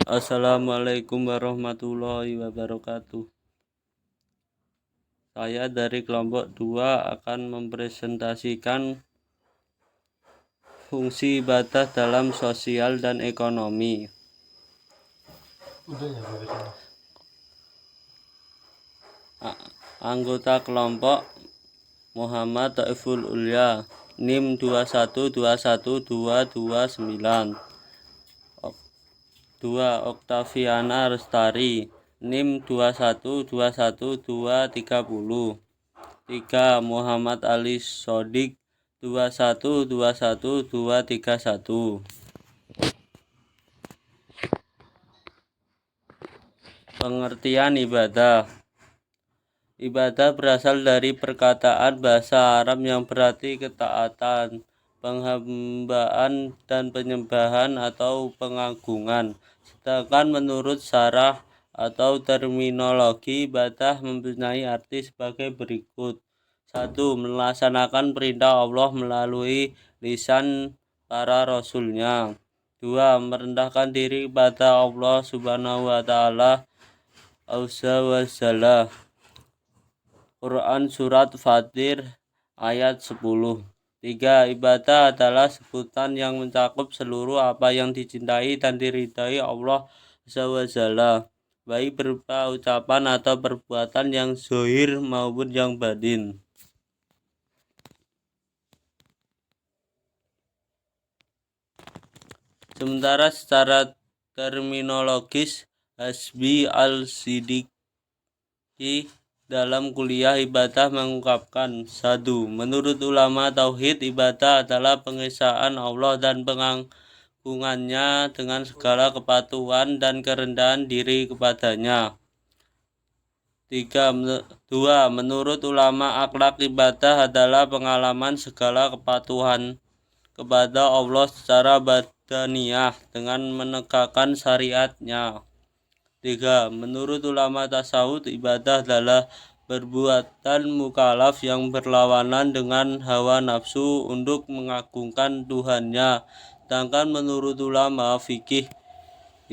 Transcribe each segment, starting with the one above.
Assalamualaikum warahmatullahi wabarakatuh. Saya dari kelompok 2 akan mempresentasikan fungsi ibadah dalam sosial dan ekonomi. Anggota kelompok Muhammad Taiful Ulya, NIM 2121229. 2 Oktaviana Restari, NIM 2121230. 3 Muhammad Ali Sodik, 2121231. Pengertian ibadah. Ibadah berasal dari perkataan bahasa Arab yang berarti ketaatan, penghambaan, dan penyembahan atau pengagungan. Sedangkan menurut syarah atau terminologi, ibadah mempunyai arti sebagai berikut. 1. Melaksanakan perintah Allah melalui lisan para rasulnya. 2. Merendahkan diri kepada Allah Subhanahu wa Ta'ala Azza wa Jalla. Quran Surat Fatir ayat 10. 3. Ibadah adalah sebutan yang mencakup seluruh apa yang dicintai dan diridai Allah Azza wa Jalla, baik berupa ucapan atau perbuatan yang zahir maupun yang batin. Sementara secara terminologis, Hasbi al-Siddiqi dalam kuliah ibadah mengungkapkan, 1. Menurut ulama tauhid, ibadah adalah pengesaan Allah dan pengagungannya dengan segala kepatuhan dan kerendahan diri kepadanya. 2. Menurut ulama akhlak ibadah adalah pengalaman segala kepatuhan kepada Allah secara badaniyah dengan menegakkan syariatnya. 3. Menurut ulama tasawuf, ibadah adalah perbuatan mukallaf yang berlawanan dengan hawa nafsu untuk mengagungkan Tuhannya. Sedangkan menurut ulama fikih,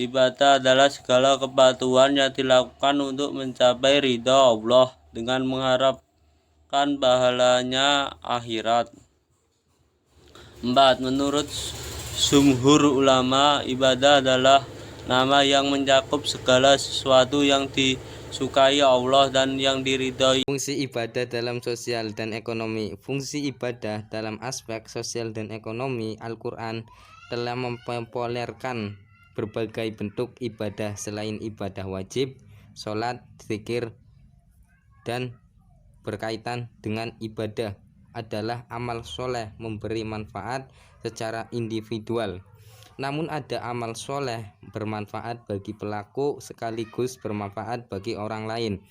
ibadah adalah segala kepatuhan yang dilakukan untuk mencapai ridha Allah dengan mengharapkan pahalanya akhirat. 4. Menurut jumhur ulama, ibadah adalah nama yang mencakup segala sesuatu yang disukai Allah dan yang diridhai. Fungsi ibadah dalam sosial dan ekonomi. Fungsi ibadah dalam aspek sosial dan ekonomi, Al-Quran telah mempopulerkan berbagai bentuk ibadah selain ibadah wajib, sholat, zikir, dan berkaitan dengan ibadah adalah amal soleh memberi manfaat secara individual. Namun ada amal soleh bermanfaat bagi pelaku sekaligus bermanfaat bagi orang lain.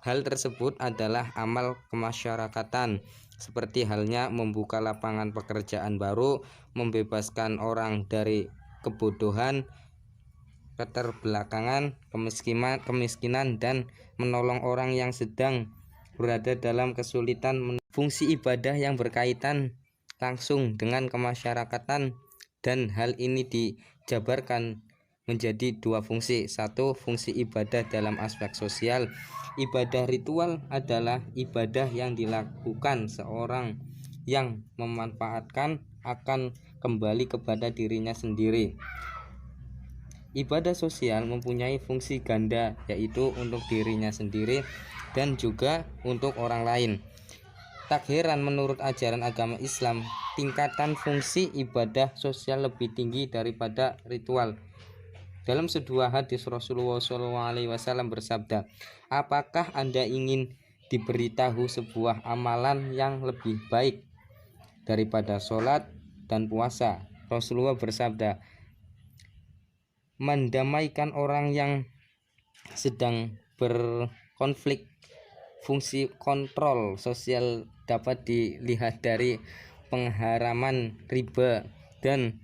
Hal tersebut adalah amal kemasyarakatan, seperti halnya membuka lapangan pekerjaan baru, membebaskan orang dari kebodohan, keterbelakangan, kemiskinan, dan menolong orang yang sedang berada dalam kesulitan. Fungsi ibadah yang berkaitan langsung dengan kemasyarakatan, dan hal ini dijabarkan menjadi 2 fungsi. 1. Fungsi ibadah dalam aspek sosial. Ibadah ritual adalah ibadah yang dilakukan seorang yang memanfaatkan akan kembali kepada dirinya sendiri. Ibadah sosial mempunyai fungsi ganda, yaitu untuk dirinya sendiri dan juga untuk orang lain. Tak heran menurut ajaran agama Islam, tingkatan fungsi ibadah sosial lebih tinggi daripada ritual. Dalam sebuah hadis Rasulullah SAW bersabda, apakah Anda ingin diberitahu sebuah amalan yang lebih baik daripada sholat dan puasa? Rasulullah bersabda, mendamaikan orang yang sedang berkonflik. Fungsi kontrol sosial dapat dilihat dari pengharaman riba dan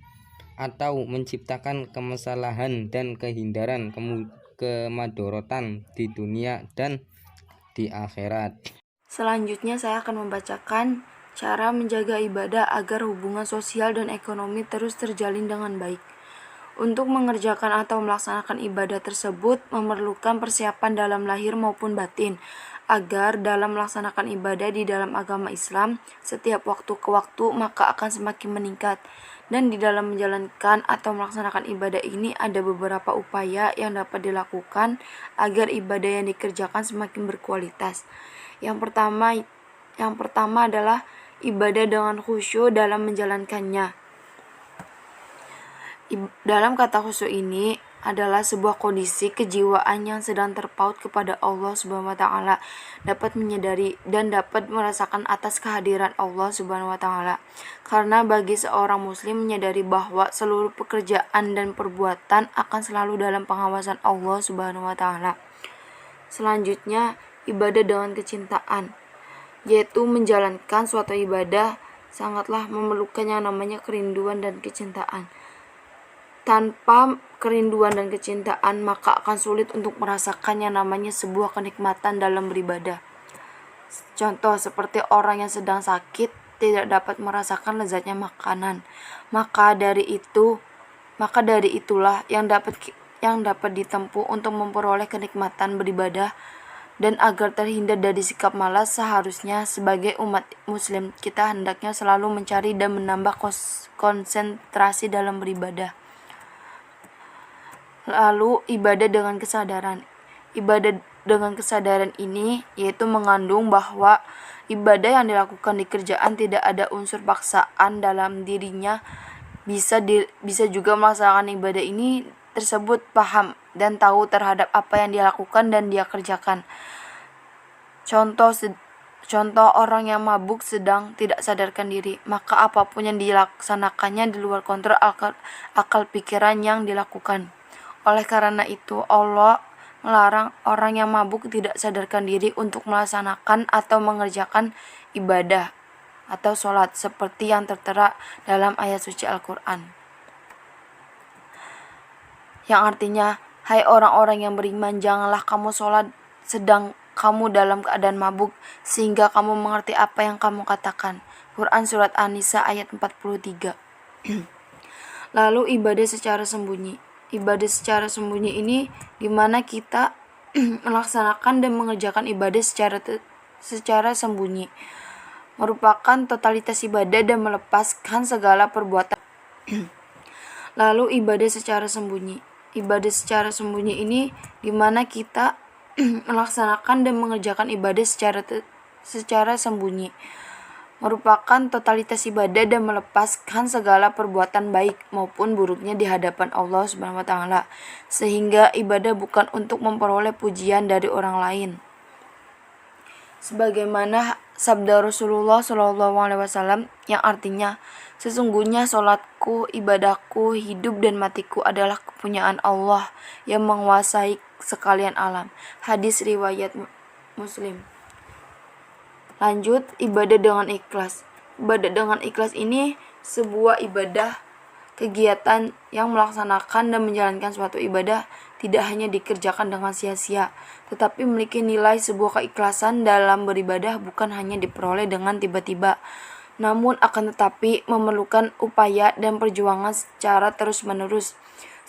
atau menciptakan kemasalahan dan kehindaran kemadorotan di dunia dan di akhirat. Selanjutnya saya akan membacakan cara menjaga ibadah agar hubungan sosial dan ekonomi terus terjalin dengan baik. Untuk mengerjakan atau melaksanakan ibadah tersebut memerlukan persiapan dalam lahir maupun batin, agar dalam melaksanakan ibadah di dalam agama Islam setiap waktu ke waktu maka akan semakin meningkat. Dan di dalam menjalankan atau melaksanakan ibadah ini ada beberapa upaya yang dapat dilakukan agar ibadah yang dikerjakan semakin berkualitas. Yang pertama adalah ibadah dengan khusyuk dalam menjalankannya. Dalam kata khusyuk ini adalah sebuah kondisi kejiwaan yang sedang terpaut kepada Allah Subhanahu wa taala, dapat menyadari dan dapat merasakan atas kehadiran Allah Subhanahu wa taala. Karena bagi seorang muslim menyadari bahwa seluruh pekerjaan dan perbuatan akan selalu dalam pengawasan Allah Subhanahu wa taala. Selanjutnya, ibadah dengan kecintaan, yaitu menjalankan suatu ibadah sangatlah memerlukan yang namanya kerinduan dan kecintaan. Tanpa kerinduan dan kecintaan, maka akan sulit untuk merasakan yang namanya sebuah kenikmatan dalam beribadah. Contoh seperti orang yang sedang sakit tidak dapat merasakan lezatnya makanan. Maka dari itulah yang dapat ditempuh untuk memperoleh kenikmatan beribadah. Dan agar terhindar dari sikap malas, seharusnya sebagai umat muslim kita hendaknya selalu mencari dan menambah konsentrasi dalam beribadah. Lalu ibadah dengan kesadaran. Ibadah dengan kesadaran ini yaitu mengandung bahwa ibadah yang dilakukan di kerjaan tidak ada unsur paksaan dalam dirinya. Bisa juga melaksanakan ibadah ini tersebut paham dan tahu terhadap apa yang dia lakukan dan dia kerjakan. Contoh orang yang mabuk sedang tidak sadarkan diri, maka apapun yang dilaksanakannya di luar kontrol akal pikiran yang dilakukan. Oleh karena itu, Allah melarang orang yang mabuk tidak sadarkan diri untuk melaksanakan atau mengerjakan ibadah atau sholat seperti yang tertera dalam ayat suci Al-Quran. Yang artinya, hai orang-orang yang beriman, janganlah kamu sholat sedang kamu dalam keadaan mabuk, sehingga kamu mengerti apa yang kamu katakan. Quran Surat An-Nisa ayat 43. Lalu ibadah secara sembunyi. Ibadah secara sembunyi ini di mana kita melaksanakan dan mengerjakan ibadah secara sembunyi. Merupakan totalitas ibadah dan melepaskan segala perbuatan. Lalu ibadah secara sembunyi. Ibadah secara sembunyi ini di mana kita melaksanakan dan mengerjakan ibadah secara sembunyi. Merupakan totalitas ibadah dan melepaskan segala perbuatan baik maupun buruknya di hadapan Allah Subhanahu wa taala, sehingga ibadah bukan untuk memperoleh pujian dari orang lain. Sebagaimana sabda Rasulullah SAW yang artinya, sesungguhnya sholatku, ibadahku, hidup dan matiku adalah kepunyaan Allah yang menguasai sekalian alam. Hadis riwayat Muslim. Lanjut, ibadah dengan ikhlas. Ibadah dengan ikhlas ini sebuah ibadah, kegiatan yang melaksanakan dan menjalankan suatu ibadah tidak hanya dikerjakan dengan sia-sia, tetapi memiliki nilai sebuah keikhlasan dalam beribadah bukan hanya diperoleh dengan tiba-tiba, namun akan tetapi memerlukan upaya dan perjuangan secara terus-menerus.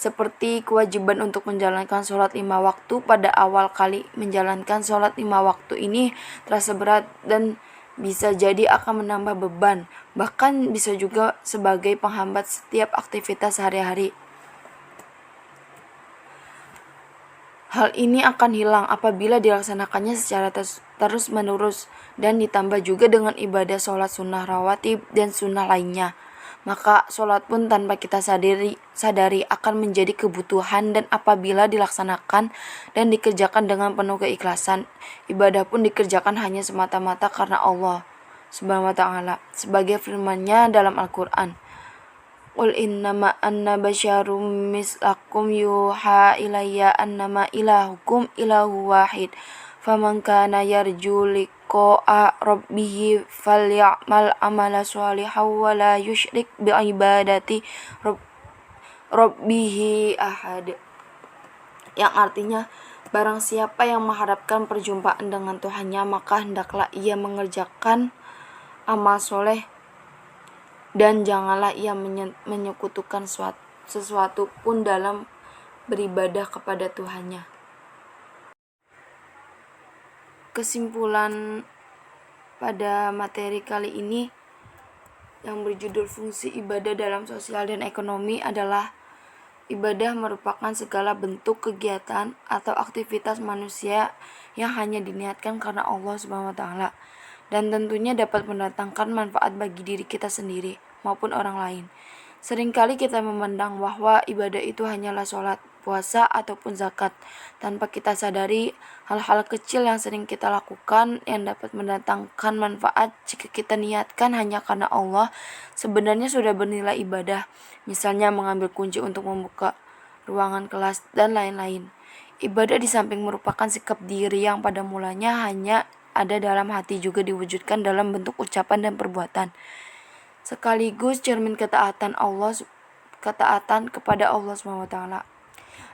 Seperti kewajiban untuk menjalankan sholat 5 waktu. Pada awal kali menjalankan sholat 5 waktu ini terasa berat dan bisa jadi akan menambah beban, bahkan bisa juga sebagai penghambat setiap aktivitas sehari-hari. Hal ini akan hilang apabila dilaksanakannya secara terus-menerus dan ditambah juga dengan ibadah sholat sunnah rawatib dan sunnah lainnya. Maka sholat pun tanpa kita sadari akan menjadi kebutuhan, dan apabila dilaksanakan dan dikerjakan dengan penuh keikhlasan, ibadah pun dikerjakan hanya semata-mata karena Allah Subhanahu wa ta'ala, sebagai firman-Nya dalam Al-Quran. Qul innama anna basyarum mislakum yuha ilayya annama ilahukum ilahu wahid faman kana yarju liqa'a rabbih falyamal amala sholihan wa la yusyrik bi'ibadati rabbih ahad. Yang artinya, barang siapa yang mengharapkan perjumpaan dengan Tuhannya, maka hendaklah ia mengerjakan amal soleh dan janganlah ia menyekutukan sesuatu pun dalam beribadah kepada Tuhannya. Kesimpulan pada materi kali ini yang berjudul fungsi ibadah dalam sosial dan ekonomi adalah ibadah merupakan segala bentuk kegiatan atau aktivitas manusia yang hanya diniatkan karena Allah SWT dan tentunya dapat mendatangkan manfaat bagi diri kita sendiri maupun orang lain. Seringkali kita memandang bahwa ibadah itu hanyalah sholat, puasa, ataupun zakat, tanpa kita sadari hal-hal kecil yang sering kita lakukan yang dapat mendatangkan manfaat jika kita niatkan hanya karena Allah sebenarnya sudah bernilai ibadah, misalnya mengambil kunci untuk membuka ruangan kelas dan lain-lain. Ibadah di samping merupakan sikap diri yang pada mulanya hanya ada dalam hati juga diwujudkan dalam bentuk ucapan dan perbuatan. Sekaligus cermin ketaatan kepada Allah SWT.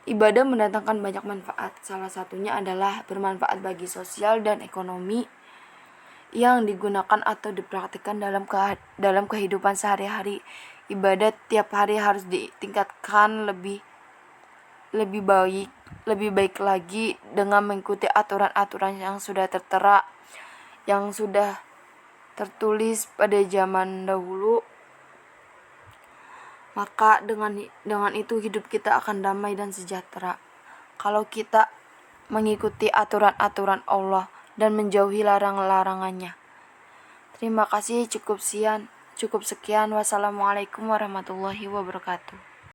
Ibadah mendatangkan banyak manfaat. Salah satunya adalah bermanfaat bagi sosial dan ekonomi yang digunakan atau dipraktikkan dalam kehidupan sehari-hari. Ibadah tiap hari harus ditingkatkan lebih baik lagi dengan mengikuti aturan-aturan yang sudah tertera, yang sudah tertulis pada zaman dahulu. Maka dengan itu hidup kita akan damai dan sejahtera. Kalau kita mengikuti aturan-aturan Allah dan menjauhi larangan-larangannya. Terima kasih, cukup sekian. Wassalamualaikum warahmatullahi wabarakatuh.